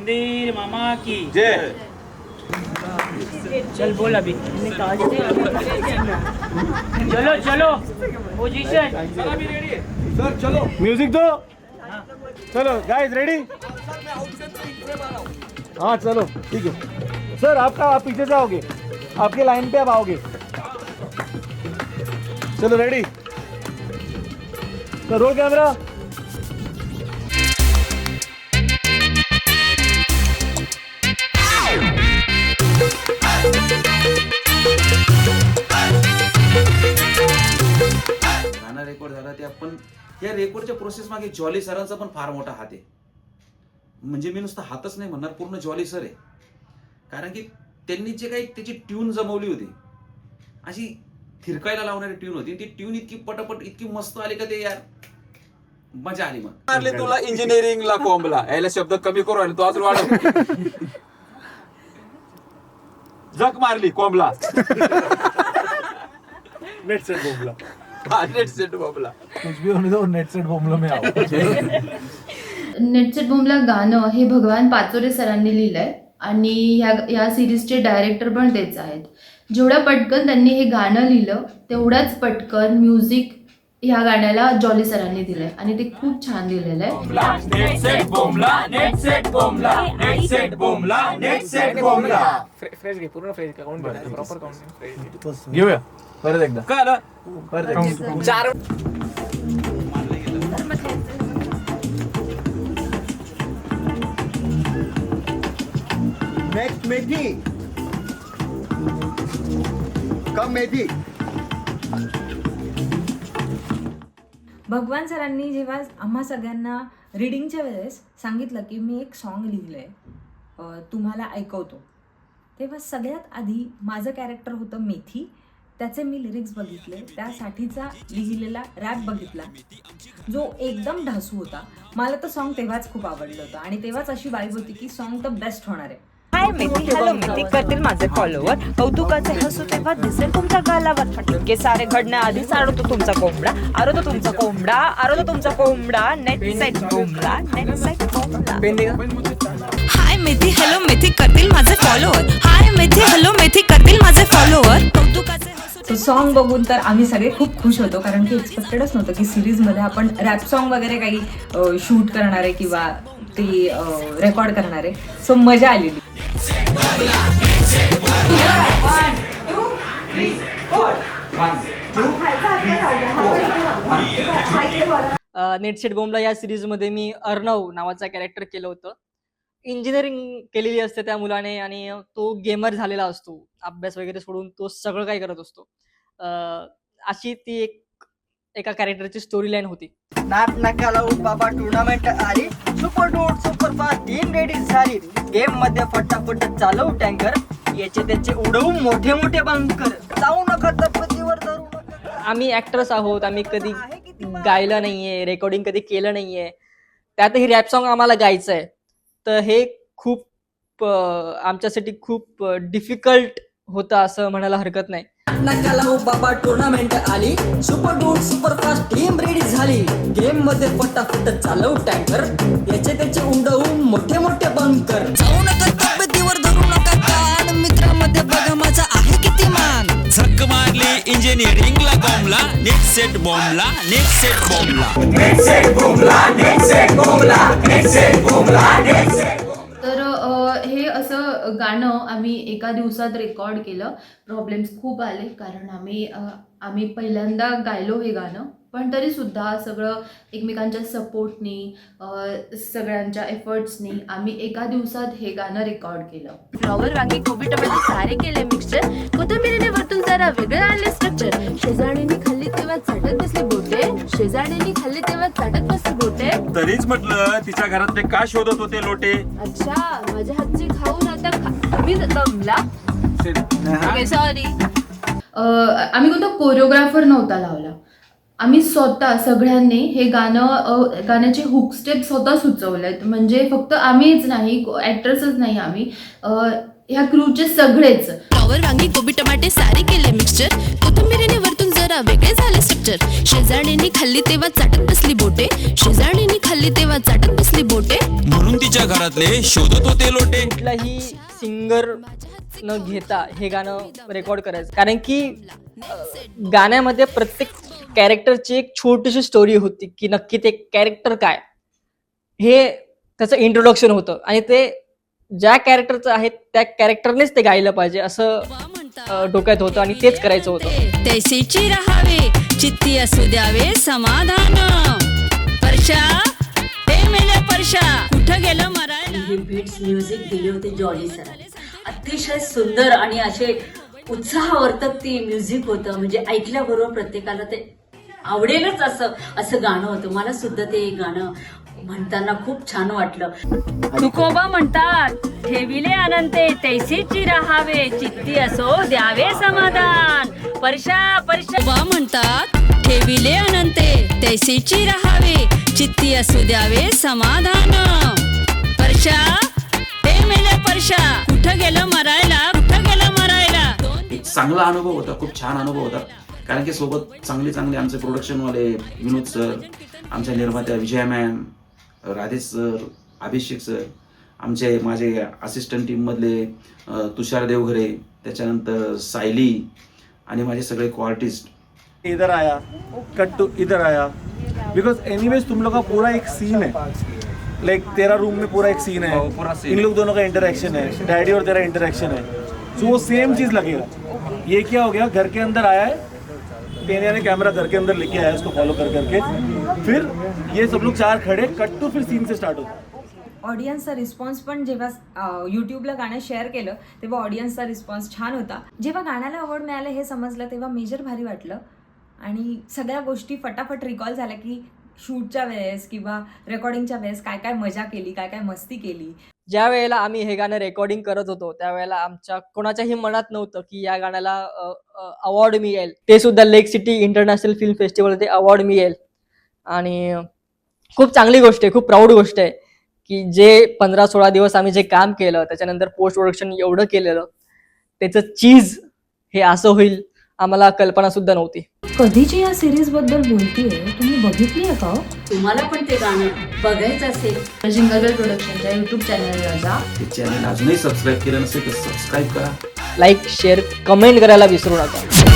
मंदिर मामा की जय। चल बोल अभी चलो चलो पोजीशन सर चलो म्यूजिक दो। चलो गाइस रेडी। हाँ चलो ठीक है सर। आप पीछे से आओगे, आपके लाइन पे आप आओगे। चलो रेडी सर, रोल कैमरा। गाणं रेकॉर्ड झालं ते आपण या रेकॉर्डच्या प्रोसेस मागे जॉली सरांचा पण फार मोठा हात आहे. म्हणजे मी नुसतं हातच नाही म्हणणार, पूर्ण जॉली सर आहे. कारण की त्यांनी जे काही त्याची ट्यून जमवली होती, अशी थिरकायला लावणारी ट्यून होती. ती ट्यून इतकी पटापट इतकी मस्त आली का ते यार मजा आली. मग मारले तुला इंजिनिअरिंगला कोंबला, यायला शब्द कमी करू आणि तो अजून वाढव. जग मारली कोंबला. नेट सेट बोमला। नेट सेट बोमला. कुछ भी होने दो, नेट सेट बोमला में आओ। नेट सेट बोमला गाणं हे भगवान पाचोरे सरांनी लिहिलंय आणि या सिरीजचे डायरेक्टर पण तेच आहेत. जेवढ्या पटकन त्यांनी हे गाणं लिहिलं तेवढ्याच पटकन म्युझिक ह्या गाण्याला जॉली सरांनी दिलंय आणि ते खूप छान लिहिलेलं आहे. नेट सेट बोमला, नेट सेट बोमला, नेट सेट बोमला, नेट सेट बोमला. फ्रेश घे, पूर्ण फ्रेश काउंट प्रॉपर काउंट घेऊया परत एकदा. काय आलं? परत एकदा. चार नेक्स्ट मेथी. कम मेथी. भगवान सरांनी जेव्हा आम्हा सगळ्यांना रीडिंगच्या वेळेस सांगितलं की मी एक सॉन्ग लिहिलं आहे, तुम्हाला ऐकवतो, तेव्हा सगळ्यात आधी माझं कॅरेक्टर होतं मेथी. त्याचे मी लिरिक्स बघितले, त्यासाठीचा लिहिलेला रॅप बघितला जो एकदम ढासू होता. मला तर सॉन्ग तेव्हाच खूप आवडलं होतं आणि तेव्हाच अशी वाईब होती की सॉन्ग तर बेस्ट होणार आहे. हाय मेथी, हॅलो मेथी करतील माझे फॉलोवर, कौतुकाचे हसू तेव्हा दिसेल तुमच्या गालावर, फटके सारे घडण्याआधीच आरवतो तुमचा कोंबडा, आरवतो तुमचा कोंबडा, आरवतो तुमचा कोंबडा, नेट सेट बोमला, नेट सेट बोमला. हाय मेथी, हॅलो मेथी करतील माझे फॉलोवर, हाय मेथी, हॅलो मेथी करतील माझे फॉलोवर, कौतुकाचे तो सॉन्ग बघून तर आम्ही सगळे खूप खुश होतो, कारण की एक्सपेक्टेडच नव्हतं की सिरीजमध्ये आपण रॅप सॉन्ग वगैरे काही शूट करणार आहे किंवा ती रेकॉर्ड करणार आहे. सो मजा आलेली. नेट सेट बोमला या सिरीजमध्ये मी अर्णव नावाचा कॅरेक्टर केलं होतं. इंजिनिअरिंग केलेली असते त्या मुलाने आणि तो गेमर झालेला असतो. अभ्यास वगैरे सोडून तो सगळं काही करत असतो. अशी ती एका कॅरेक्टरची स्टोरी लाईन होती. नाट नाकाला बाबा टुर्नामेंट आली, सुपर डोट सुपर फास्ट टीम रेडी झाली, गेम मध्ये फटाफट चालव टँकर, याचे त्याचे उडवू मोठे मोठे बंकर, जाऊ नका तब्येतीवर धरू नका. आम्ही ऍक्टर्स आहोत, आम्ही कधी गायलं नाहीये, रेकॉर्डिंग कधी केलं नाहीये, त्यातही रॅप सॉन्ग आम्हाला गायचं आहे. तर हे खूप आमच्यासाठी खूप डिफिकल्ट होतं असं म्हणायला हरकत नाही. नाकाला बाबा टुर्नामेंट आली, सुपर डोट सुपर फास्ट टीम रेडी झाली, गेम मध्ये फटाफट चालव टँकर, याचे त्याचे उडवू मोठे मोठे बंकर, जाऊ नका तब्येतीवर धरू नका कान, मित्रामध्ये बघा माझा आहे किती मान, झक मारली इंजिनिअरिंगला कोंबला, नेट सेट बोमला, नेट सेट बोमला, नेट सेट बोमला, नेट सेट बोमला, नेट सेट बोमला, नेट सेट. तर हे असं गाणं आम्ही एका दिवसात रेकॉर्ड केलं. प्रॉब्लेम्स खूप आले कारण आम्ही पहिल्यांदा गायलो हे गाणं, पण तरीसुद्धा सगळं एकमेकांच्या सपोर्टनी सगळ्यांच्या एफर्ट्सनी आम्ही एका दिवसात हे गाणं रेकॉर्ड केलं. फ्लॉवर, वांगी, कोबी, टोमॅटो सारे केले मिक्सचर, कोथिंबीरीने वरतून जरा वेगळं आणले स्ट्रक्चर, शेजाऱ्यांनी खाल्ली तेव्हा चाटत बसले बोटे, शेजाऱ्यांनी खाल्ली तेव्हा चाटत बसले बोटे. तरीच म्हटलं तिच्या घरात ते का शोधत होते लोटे. अच्छा, माझ्या हातची खाऊन आता मी दमला. सॉरी. आम्ही कोणता कोरिओग्राफर नव्हता लावला. आम्ही स्वतः सगळ्यांनी हे गाण्याचे हुक स्टेप स्वतः सुचवलेत. म्हणजे फक्त आम्हीच नाही, ॲक्टर्सच नाही, आम्ही ह्या क्रूचे सगळेच. फ्लॉवर, वांगी, कोबी, टमाटे सारे केले मिक्सचर, कोथिंबीरीने वरतून जरा जरा वेगळे झाले स्ट्रक्चर. शेजारणींनी खाल्ली तेव्हा चाटत बसली बोटे. शेजारणींनी खाल्ली तेव्हा चाटत बसली बोटे. म्हणून तिच्या घरातले शोधत होते लोटे. कुठलाही सिंगर न घेता हे गाणं रेकॉर्ड करायचं, कारण की गाण्यामध्ये प्रत्येक कॅरेक्टरची एक छोटीशी स्टोरी होती की नक्की ते कॅरेक्टर काय, हे त्याचं इंट्रोडक्शन होतं आणि ते ज्या कॅरेक्टरचं आहे त्या कॅरेक्टरनेच ते गायलं पाहिजे असं डोक्यात होतं आणि तेच करायचं होतं. तैसेची राहावे चित्ती असू द्यावे समाधान. परशा ते मेल्या परशा कुठं गेलं मरायला. हे बीट्स म्युझिक दिले होते जॉली सरांनी. अतिशय सुंदर आणि असे उत्साहवर्धक ते म्युझिक होतं. म्हणजे ऐकल्याबरोबर प्रत्येकाला ते आवडेलच असं गाणं होतं. मला सुद्धा ते गाणं म्हणताना खूप छान वाटलं. तुकोबा म्हणतात ठेविले अनंते तैसेची राहावे चित्ती असो द्यावे समाधान. परशा परशा म्हणतात ठेविले अनंते तैसेची राहावे चित्ती असू द्यावे समाधान. परशा ते मेले परशा कुठं गेलं मरायला कुठं गेलं मरायला. एक चांगला अनुभव होता, खूप छान अनुभव होता. कारण की सोबत चांगले चांगले आमचे प्रोडक्शनवाले विनोद सर, आमच्या निर्मात्या विजया मॅम, राधेश सर, अभिषेक सर, माझे असिस्टंट टीममधले तुषार देवघरे, त्याच्यानंतर सायली आणि माझे सगळे को-आर्टिस्ट. इधर आया, कट्टू इधर आया, बिकॉज एनीवेज तुम लोग का पूरा एक सीन है. लाइक तेरा रूम में पूरा एक सीन है, इन लोग दोनों का इंटरेक्शन है, डैडी और तेरा इंटरेक्शन है, तो वो सेम चीज़ लगेगा. ये क्या हो गया, घर के अंदर आया है, टेनिया ने कैमरा घर के अंदर लेके आया उसको फॉलो कर करके, फिर ये सब लोग चार खड़े, कट टू फिर सीन से स्टार्ट होता. ऑडियन्सचा रिस्पॉन्स पण जेव्हा यूट्यूबला गाणं शेअर केलं तेव्हा ऑडियन्सचा रिस्पॉन्स छान होता. जेव्हा गाण्याला अवॉर्ड मिळालं हे समजलं तेव्हा मेजर भारी वाटलं आणि सगळ्या गोष्टी फटाफट रिकॉल झाल्या की शूटच्या वेळेस किंवा रेकॉर्डिंगच्या वेळेस काय काय मजा केली, काय काय मस्ती केली. ज्या वेळेला आम्ही हे गाणं रेकॉर्डिंग करत होतो त्यावेळेला आमच्या कोणाच्याही मनात नव्हतं की या गाण्याला अवॉर्ड मिळेल, ते सुद्धा लेक सिटी इंटरनॅशनल फिल्म फेस्टिवल ते अवॉर्ड मिळेल. आणि खूप चांगली गोष्ट आहे, खूप प्राऊड गोष्ट आहे की जे 15-16 दिवस आम्ही जे काम केलं त्याच्यानंतर पोस्ट प्रोडक्शन एवढं केलेलं त्याचं चीज हे असं होईल आम्हाला कल्पना सुद्धा नव्हती. कधीची या सिरीज बद्दल बोलतीये, तुम्ही बघितली आहे का? तुम्हाला पण ते गाणं बघायचं असेल जिंगल बेल प्रोडक्शनच्या यूट्यूब चॅनलला जा. ते चॅनल अजूनही सबस्क्राईब केलं नसेल तर सबस्क्राईब करा. लाईक, शेअर, कमेंट करायला विसरू नका.